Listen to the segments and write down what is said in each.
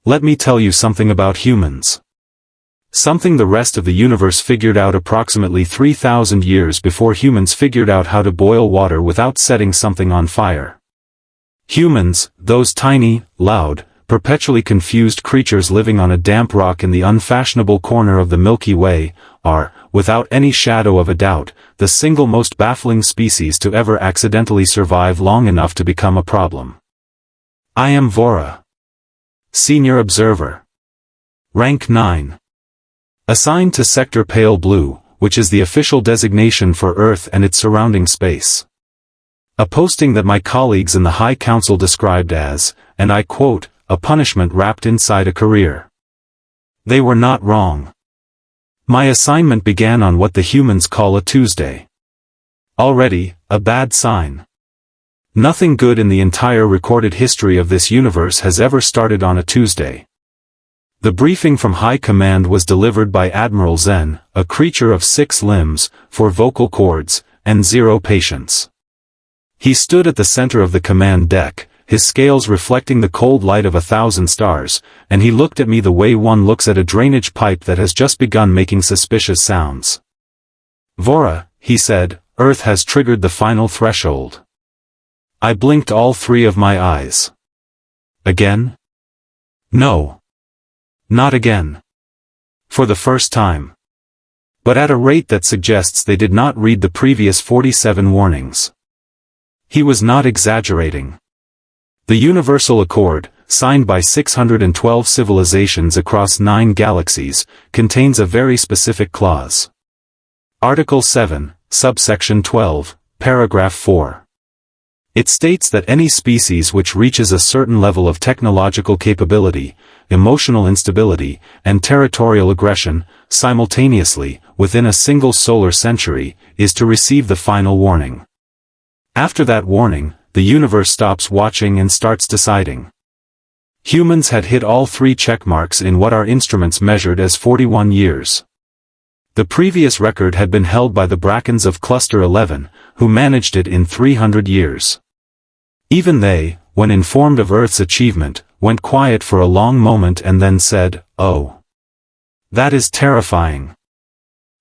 Let me tell you something about humans. Something the rest of the universe figured out approximately 3,000 years before humans figured out how to boil water without setting something on fire. Humans, those tiny, loud, perpetually confused creatures living on a damp rock in the unfashionable corner of the Milky Way, are, without any shadow of a doubt, the single most baffling species to ever accidentally survive long enough to become a problem. I am Vorra. Senior Observer. Rank 9. Assigned to Sector Pale Blue, which is the official designation for Earth and its surrounding space. A posting that my colleagues in the High Council described as, and I quote, a punishment wrapped inside a career. They were not wrong. My assignment began on what the humans call a Tuesday. Already, a bad sign. Nothing good in the entire recorded history of this universe has ever started on a Tuesday. The briefing from High Command was delivered by Admiral Zen, a creature of 6 limbs, 4 vocal cords, and 0 patience. He stood at the center of the command deck, his scales reflecting the cold light of 1,000 stars, and he looked at me the way one looks at a drainage pipe that has just begun making suspicious sounds. Vorra, he said, Earth has triggered the final threshold. I blinked all 3 of my eyes. Again? No. Not again. For the first time. But at a rate that suggests they did not read the previous 47 warnings. He was not exaggerating. The Universal Accord, signed by 612 civilizations across 9 galaxies, contains a very specific clause. Article 7, subsection 12, paragraph 4. It states that any species which reaches a certain level of technological capability, emotional instability, and territorial aggression, simultaneously, within a single solar century, is to receive the final warning. After that warning, the universe stops watching and starts deciding. Humans had hit all 3 checkmarks in what our instruments measured as 41 years. The previous record had been held by the Brackens of Cluster 11, who managed it in 300 years. Even they, when informed of Earth's achievement, went quiet for a long moment and then said, "Oh. That is terrifying."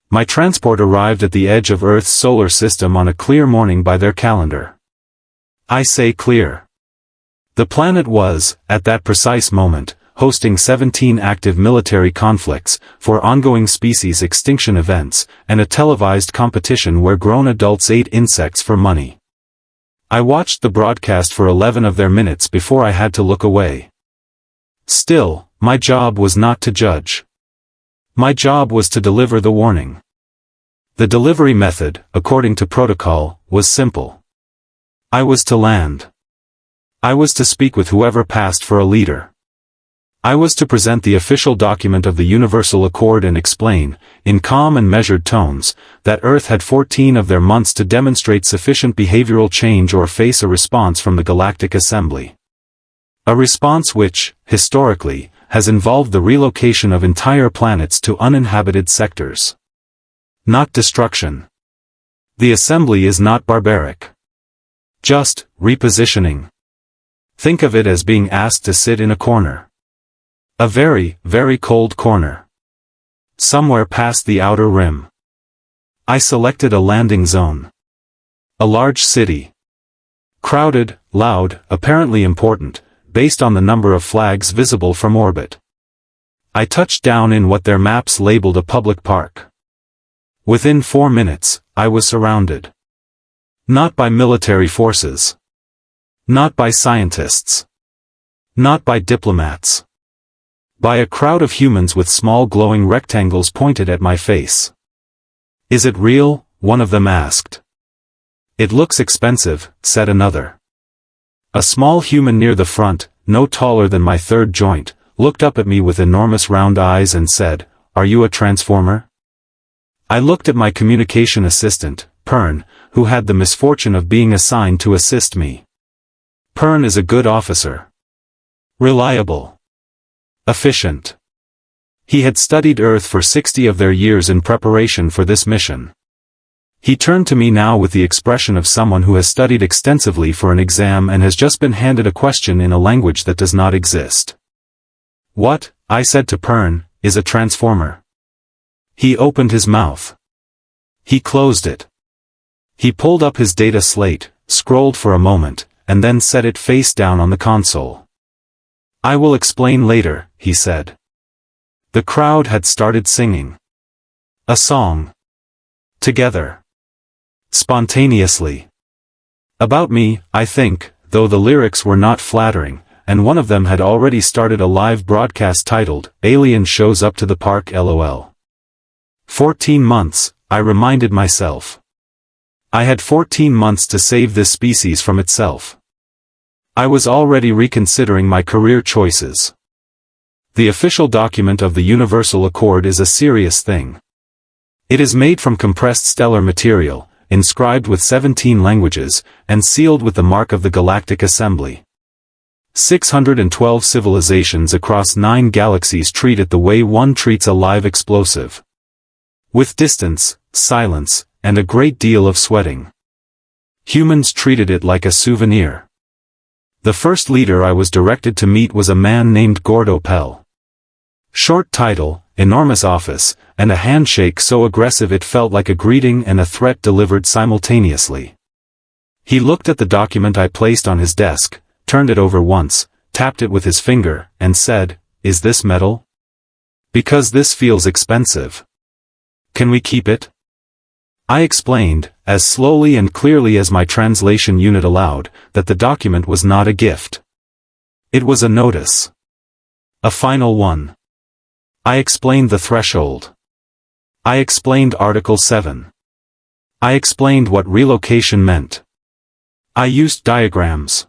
My transport arrived at the edge of Earth's solar system on a clear morning by their calendar. I say clear. The planet was, at that precise moment, hosting 17 active military conflicts, 4 ongoing species extinction events, and a televised competition where grown adults ate insects for money. I watched the broadcast for 11 of their minutes before I had to look away. Still, my job was not to judge. My job was to deliver the warning. The delivery method, according to protocol, was simple. I was to land. I was to speak with whoever passed for a leader. I was to present the official document of the Universal Accord and explain, in calm and measured tones, that Earth had 14 of their months to demonstrate sufficient behavioral change or face a response from the Galactic Assembly. A response which, historically, has involved the relocation of entire planets to uninhabited sectors. Not destruction. The Assembly is not barbaric. Just, repositioning. Think of it as being asked to sit in a corner. A very, very cold corner. Somewhere past the outer rim. I selected a landing zone. A large city. Crowded, loud, apparently important, based on the number of flags visible from orbit. I touched down in what their maps labeled a public park. Within 4 minutes, I was surrounded. Not by military forces. Not by scientists. Not by diplomats. By a crowd of humans with small glowing rectangles pointed at my face. "Is it real?" one of them asked. "It looks expensive," said another. A small human near the front, no taller than my third joint, looked up at me with enormous round eyes and said, "Are you a transformer?" I looked at my communication assistant, Pern, who had the misfortune of being assigned to assist me. Pern is a good officer. Reliable. Efficient. He had studied Earth for 60 of their years in preparation for this mission. He turned to me now with the expression of someone who has studied extensively for an exam and has just been handed a question in a language that does not exist. What, I said to Pern, is a transformer? He opened his mouth. He closed it. He pulled up his data slate, scrolled for a moment, and then set it face down on the console. I will explain later, he said. The crowd had started singing a song. Together. Spontaneously. About me, I think, though the lyrics were not flattering, and one of them had already started a live broadcast titled, "Alien Shows Up to the Park LOL." 14 months, I reminded myself. I had 14 months to save this species from itself. I was already reconsidering my career choices. The official document of the Universal Accord is a serious thing. It is made from compressed stellar material, inscribed with 17 languages, and sealed with the mark of the Galactic Assembly. 612 civilizations across 9 galaxies treat it the way one treats a live explosive. With distance, silence, and a great deal of sweating. Humans treated it like a souvenir. The first leader I was directed to meet was a man named Gordo Pell. Short title, enormous office, and a handshake so aggressive it felt like a greeting and a threat delivered simultaneously. He looked at the document I placed on his desk, turned it over once, tapped it with his finger, and said, "Is this metal? Because this feels expensive. Can we keep it?" I explained, as slowly and clearly as my translation unit allowed, that the document was not a gift. It was a notice. A final one. I explained the threshold. I explained Article 7. I explained what relocation meant. I used diagrams.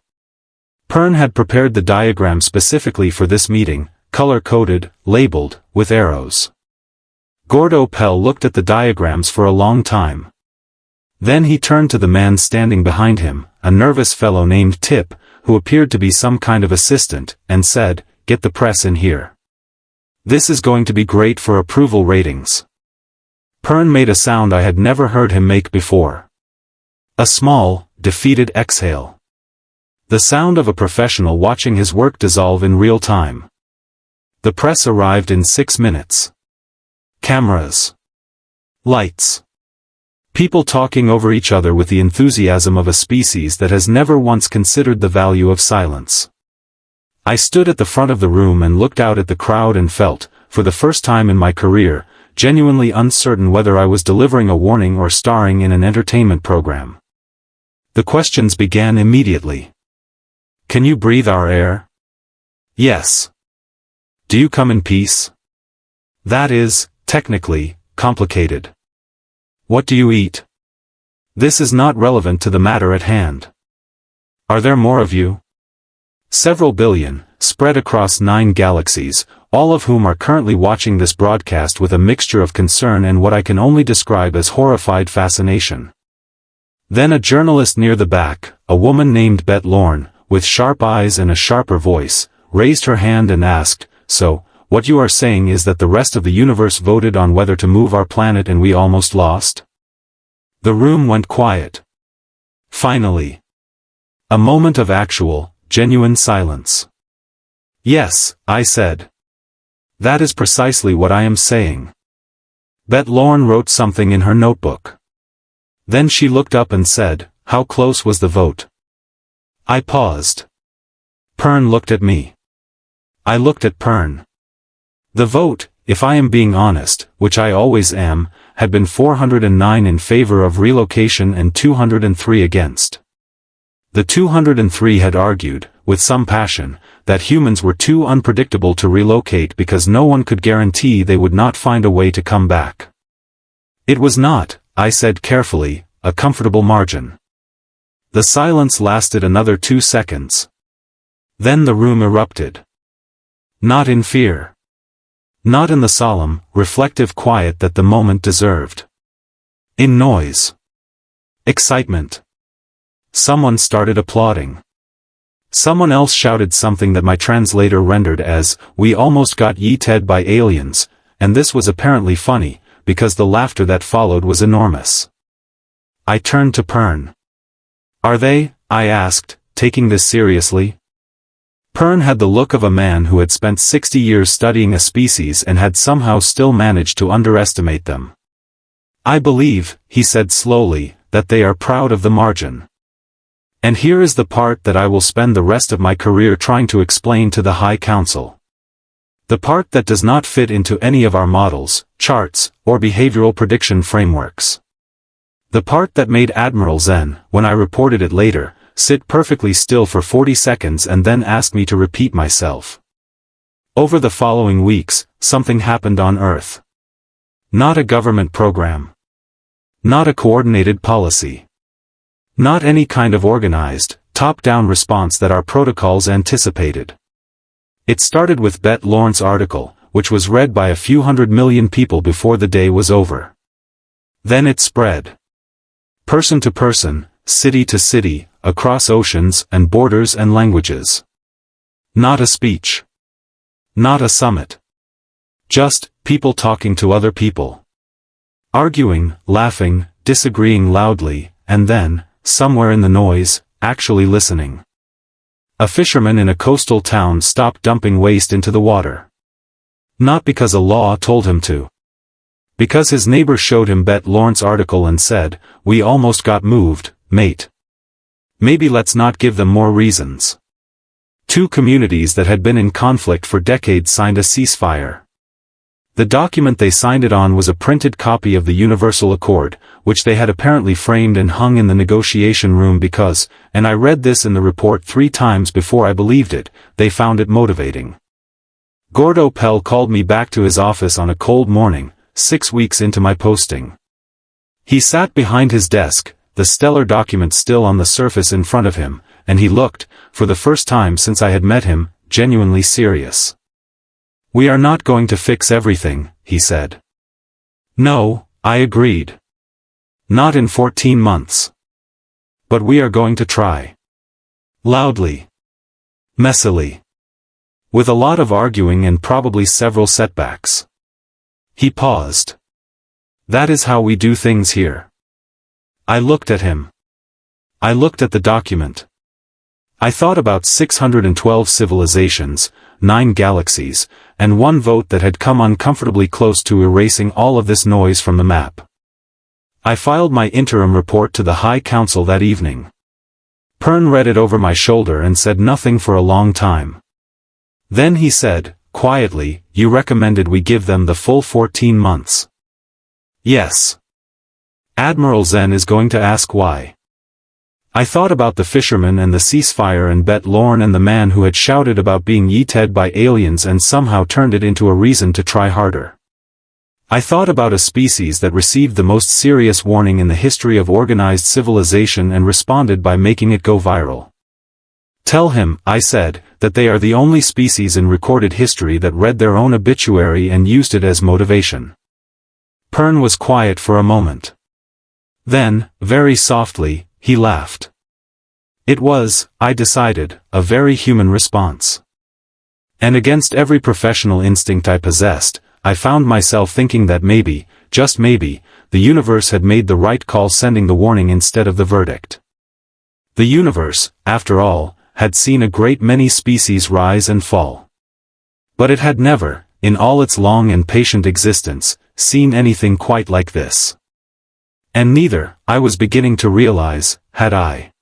Pern had prepared the diagram specifically for this meeting, color-coded, labeled, with arrows. Gordo Pell looked at the diagrams for a long time. Then he turned to the man standing behind him, a nervous fellow named Tip, who appeared to be some kind of assistant, and said, "Get the press in here. This is going to be great for approval ratings." Pern made a sound I had never heard him make before. A small, defeated exhale. The sound of a professional watching his work dissolve in real time. The press arrived in 6 minutes. Cameras. Lights. People talking over each other with the enthusiasm of a species that has never once considered the value of silence. I stood at the front of the room and looked out at the crowd and felt, for the first time in my career, genuinely uncertain whether I was delivering a warning or starring in an entertainment program. The questions began immediately. Can you breathe our air? Yes. Do you come in peace? That is, technically, complicated. What do you eat? This is not relevant to the matter at hand. Are there more of you? Several billion, spread across 9 galaxies, all of whom are currently watching this broadcast with a mixture of concern and what I can only describe as horrified fascination. Then a journalist near the back, a woman named Bet Lorne, with sharp eyes and a sharper voice, raised her hand and asked, "So, what you are saying is that the rest of the universe voted on whether to move our planet and we almost lost?" The room went quiet. Finally. A moment of actual, genuine silence. "Yes," I said. "That is precisely what I am saying." Bet Lorne wrote something in her notebook. Then she looked up and said, "How close was the vote?" I paused. Pern looked at me. I looked at Pern. The vote, if I am being honest, which I always am, had been 409 in favor of relocation and 203 against. The 203 had argued, with some passion, that humans were too unpredictable to relocate because no one could guarantee they would not find a way to come back. It was not, I said carefully, a comfortable margin. The silence lasted another 2 seconds. Then the room erupted. Not in fear. Not in the solemn, reflective quiet that the moment deserved. In noise. Excitement. Someone started applauding. Someone else shouted something that my translator rendered as, "We almost got yeeted by aliens," and this was apparently funny, because the laughter that followed was enormous. I turned to Pern. "Are they?" I asked, taking this seriously. Pern had the look of a man who had spent 60 years studying a species and had somehow still managed to underestimate them. I believe, he said slowly, that they are proud of the margin. And here is the part that I will spend the rest of my career trying to explain to the High Council. The part that does not fit into any of our models, charts, or behavioral prediction frameworks. The part that made Admiral Zen, when I reported it later, sit perfectly still for 40 seconds and then ask me to repeat myself. Over the following weeks, something happened on Earth. Not a government program. Not a coordinated policy. Not any kind of organized, top-down response that our protocols anticipated. It started with Bette Lawrence's article, which was read by a few 100 million people before the day was over. Then it spread. Person to person, city to city, across oceans and borders and languages. Not a speech. Not a summit. Just people talking to other people. Arguing, laughing, disagreeing loudly, and then, somewhere in the noise, actually listening. A fisherman in a coastal town stopped dumping waste into the water. Not because a law told him to. Because his neighbor showed him Bette Lawrence's article and said, "We almost got moved, mate. Maybe let's not give them more reasons." Two communities that had been in conflict for decades signed a ceasefire. The document they signed it on was a printed copy of the Universal Accord, which they had apparently framed and hung in the negotiation room because, and I read this in the report 3 times before I believed it, they found it motivating. Gordo Pell called me back to his office on a cold morning, 6 weeks into my posting. He sat behind his desk, the stellar document still on the surface in front of him, and he looked, for the first time since I had met him, genuinely serious. "We are not going to fix everything," he said. "No," I agreed. "Not in 14 months. But we are going to try." Loudly. Messily. With a lot of arguing and probably several setbacks. He paused. "That is how we do things here." I looked at him. I looked at the document. I thought about 612 civilizations, 9 galaxies, and 1 vote that had come uncomfortably close to erasing all of this noise from the map. I filed my interim report to the High Council that evening. Pern read it over my shoulder and said nothing for a long time. Then he said, quietly, "You recommended we give them the full 14 months. Yes. Admiral Zen is going to ask why." I thought about the fisherman and the ceasefire and Bette Lawrence and the man who had shouted about being yeeted by aliens and somehow turned it into a reason to try harder. I thought about a species that received the most serious warning in the history of organized civilization and responded by making it go viral. "Tell him," I said, "that they are the only species in recorded history that read their own obituary and used it as motivation." Pern was quiet for a moment. Then, very softly, he laughed. It was, I decided, a very human response. And against every professional instinct I possessed, I found myself thinking that maybe, just maybe, the universe had made the right call sending the warning instead of the verdict. The universe, after all, had seen a great many species rise and fall. But it had never, in all its long and patient existence, seen anything quite like this. And neither, I was beginning to realize, had I.